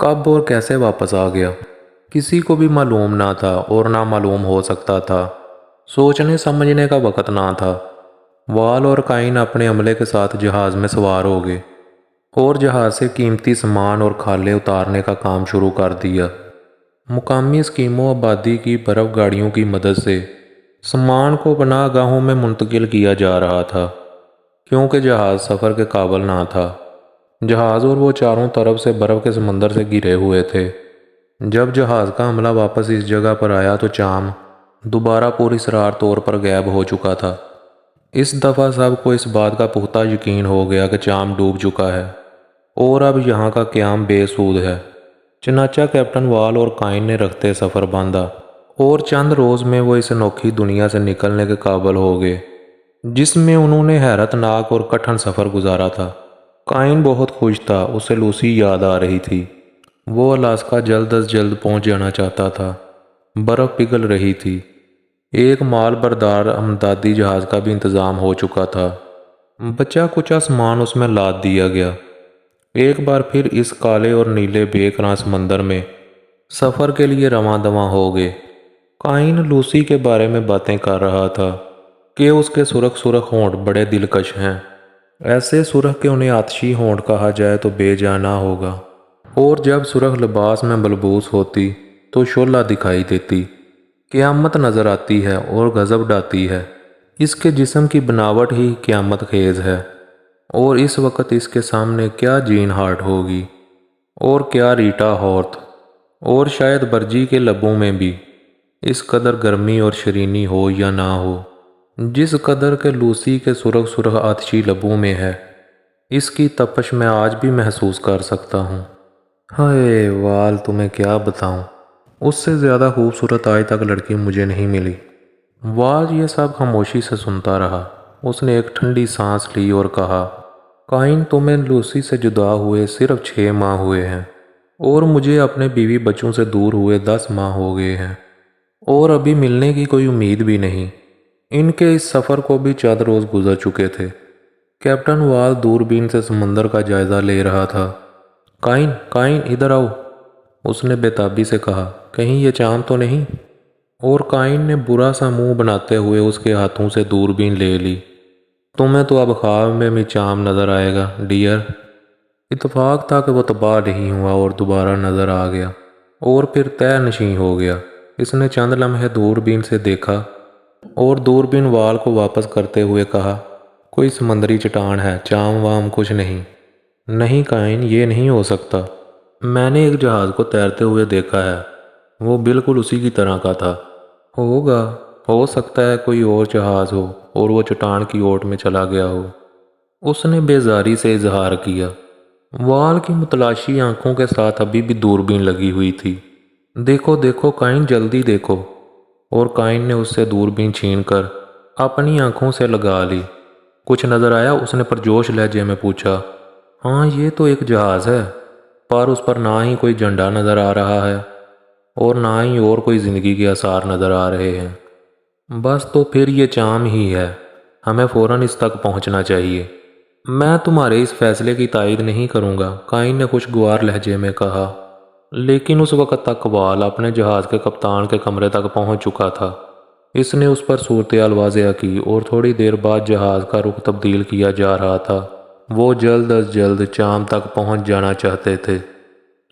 कब और कैसे वापस आ गया किसी को भी मालूम ना था और ना मालूम हो सकता था। सोचने समझने का वक़्त ना था। वाल और काइन अपने अमले के साथ जहाज़ में सवार हो गए और जहाज़ से कीमती सामान और खाले उतारने का काम शुरू कर दिया। मुकामी स्कीमों आबादी की बर्फ़ गाड़ियों की मदद से सामान को पनाहगाहों में मुंतकिल किया जा रहा था, क्योंकि जहाज़ सफ़र के काबिल ना था। जहाज़ और वो चारों तरफ से बर्फ़ के समंदर से घिरे हुए थे। जब जहाज़ का हमला वापस इस जगह पर आया तो चाम दोबारा पूरी सरार तौर पर गायब हो चुका था। इस दफ़ा सबको इस बात का पुख्ता यकीन हो गया कि चाम डूब चुका है और अब यहाँ का क़याम बेसूद है। चनाचा कैप्टन वाल और काइन ने रखते सफ़र बांधा और चंद रोज़ में वो इस अनोखी दुनिया से निकलने के काबिल हो गए जिसमें उन्होंने हैरतनाक और कठिन सफ़र गुजारा था। काइन बहुत खुश था, उसे लूसी याद आ रही थी। वो अलास्का जल्द अज जल्द पहुंच जाना चाहता था। बर्फ़ पिघल रही थी। एक माल बरदार अमदादी जहाज़ का भी इंतज़ाम हो चुका था। बचा कुचा सामान उसमें लाद दिया गया। एक बार फिर इस काले और नीले बेकरां समंदर में सफ़र के लिए रवां दवां हो गए। काइन लूसी के बारे में बातें कर रहा था कि उसके सुरख सुरख होंठ बड़े दिलकश हैं। ऐसे सुरख के उन्हें आतशी होंठ कहा जाए तो बेजाना होगा। और जब सुरख लिबास में बलबूस होती तो शोला दिखाई देती, क़यामत नज़र आती है और गज़ब ढाती है। इसके जिस्म की बनावट ही क़यामत खेज़ है और इस वक्त इसके सामने क्या जीन हार्ट होगी और क्या रीटा हॉर्थ और शायद बर्जी के लबों में भी इस कदर गर्मी और शरीनी हो या ना हो जिस कदर के लूसी के सुरख सुरख आतशी लबों में है। इसकी तपश मैं आज भी महसूस कर सकता हूँ। हाय वाल, तुम्हें क्या बताऊँ, उससे ज़्यादा खूबसूरत आज तक लड़की मुझे नहीं मिली। वाल ये सब खामोशी से सुनता रहा। उसने एक ठंडी सांस ली और कहा, काइन, तुम्हें लूसी से जुदा हुए सिर्फ 6 माह हुए हैं और मुझे अपने बीवी बच्चों से दूर हुए 10 माह हो गए हैं और अभी मिलने की कोई उम्मीद भी नहीं। इनके इस सफ़र को भी चंद रोज़ गुजर चुके थे। कैप्टन वाल दूरबीन से समंदर का जायज़ा ले रहा था। काइन, काइन, इधर आओ, उसने बेताबी से कहा। कहीं ये चाम तो नहीं? और काइन ने बुरा सा मुंह बनाते हुए उसके हाथों से दूरबीन ले ली। तुम्हें तो अब ख्वाब में भी चाम नज़र आएगा डियर। इत्तेफाक था कि वो तबाह नहीं हुआ और दोबारा नज़र आ गया और फिर तय नशीं हो गया। इसने चंद लम्हे दूरबीन से देखा और दूरबीन वाल को वापस करते हुए कहा, कोई समंदरी चट्टान है, चाम वाम कुछ नहीं। नहीं काइन, ये नहीं हो सकता। मैंने एक जहाज़ को तैरते हुए देखा है, वो बिल्कुल उसी की तरह का था। होगा, हो सकता है कोई और जहाज़ हो और वो चट्टान की ओट में चला गया हो, उसने बेजारी से इजहार किया। वाल की मुतलाशी आंखों के साथ अभी भी दूरबीन लगी हुई थी। देखो देखो काइन, जल्दी देखो। और काइन ने उससे दूरबीन छीनकर अपनी आंखों से लगा ली। कुछ नज़र आया? उसने परजोश लहजे में पूछा। हाँ, ये तो एक जहाज़ है, पर उस पर ना ही कोई झंडा नज़र आ रहा है और ना ही और कोई ज़िंदगी के आसार नज़र आ रहे हैं। बस तो फिर ये चाम ही है। हमें फ़ौरन इस तक पहुंचना चाहिए। मैं तुम्हारे इस फैसले की तायद नहीं करूँगा, काइन ने खुशगवार लहजे में कहा। लेकिन उस वक़्त तक वाल अपने जहाज़ के कप्तान के कमरे तक पहुंच चुका था। इसने उस पर सूरत-ए-हाल वाज़ेह की और थोड़ी देर बाद जहाज़ का रुख तब्दील किया जा रहा था। वो जल्द अज जल्द चाम तक पहुंच जाना चाहते थे।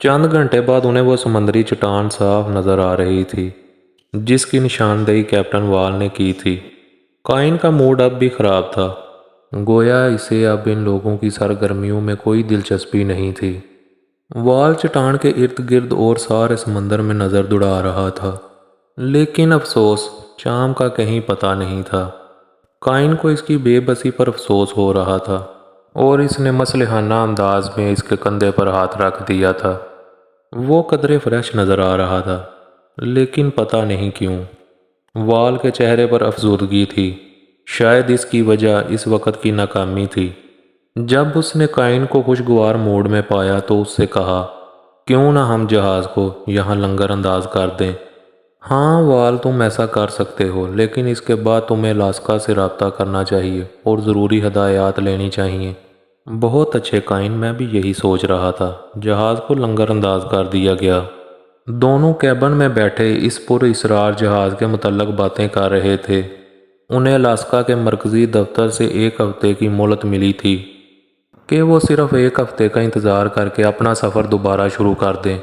चंद घंटे बाद उन्हें वो समंदरी चट्टान साफ नज़र आ रही थी जिसकी निशानदेही कैप्टन वाल ने की थी। काइन का मूड अब भी ख़राब था, गोया इसे अब इन लोगों की सरगर्मियों में कोई दिलचस्पी नहीं थी। वाल चट्टान के इर्द गिर्द और सारे समंदर में नज़र दौड़ा रहा था, लेकिन अफसोस चाम का कहीं पता नहीं था। काइन को इसकी बेबसी पर अफसोस हो रहा था और इसने मसलहाना अंदाज में इसके कंधे पर हाथ रख दिया था। वो कदरे फ्रेश नज़र आ रहा था, लेकिन पता नहीं क्यों वाल के चेहरे पर अफसुर्दगी थी। शायद इसकी वजह इस वक़्त की नाकामी थी। जब उसने काइन को खुशगवार मूड में पाया तो उससे कहा, क्यों ना हम जहाज़ को यहाँ लंगर अंदाज कर दें। हाँ वाल, तुम ऐसा कर सकते हो, लेकिन इसके बाद तुम्हें अलास्का से रब्ता करना चाहिए और ज़रूरी हदायत लेनी चाहिए। بہت اچھے قائن، میں بھی یہی سوچ رہا تھا۔ جہاز کو لنگر انداز کر دیا گیا۔ دونوں کیبن میں بیٹھے اس پر اسرار جہاز کے متعلق باتیں کر رہے تھے۔ انہیں الاسکا کے مرکزی دفتر سے 1 ہفتے کی مہلت ملی تھی کہ وہ صرف 1 ہفتے کا انتظار کر کے اپنا سفر دوبارہ شروع کر دیں۔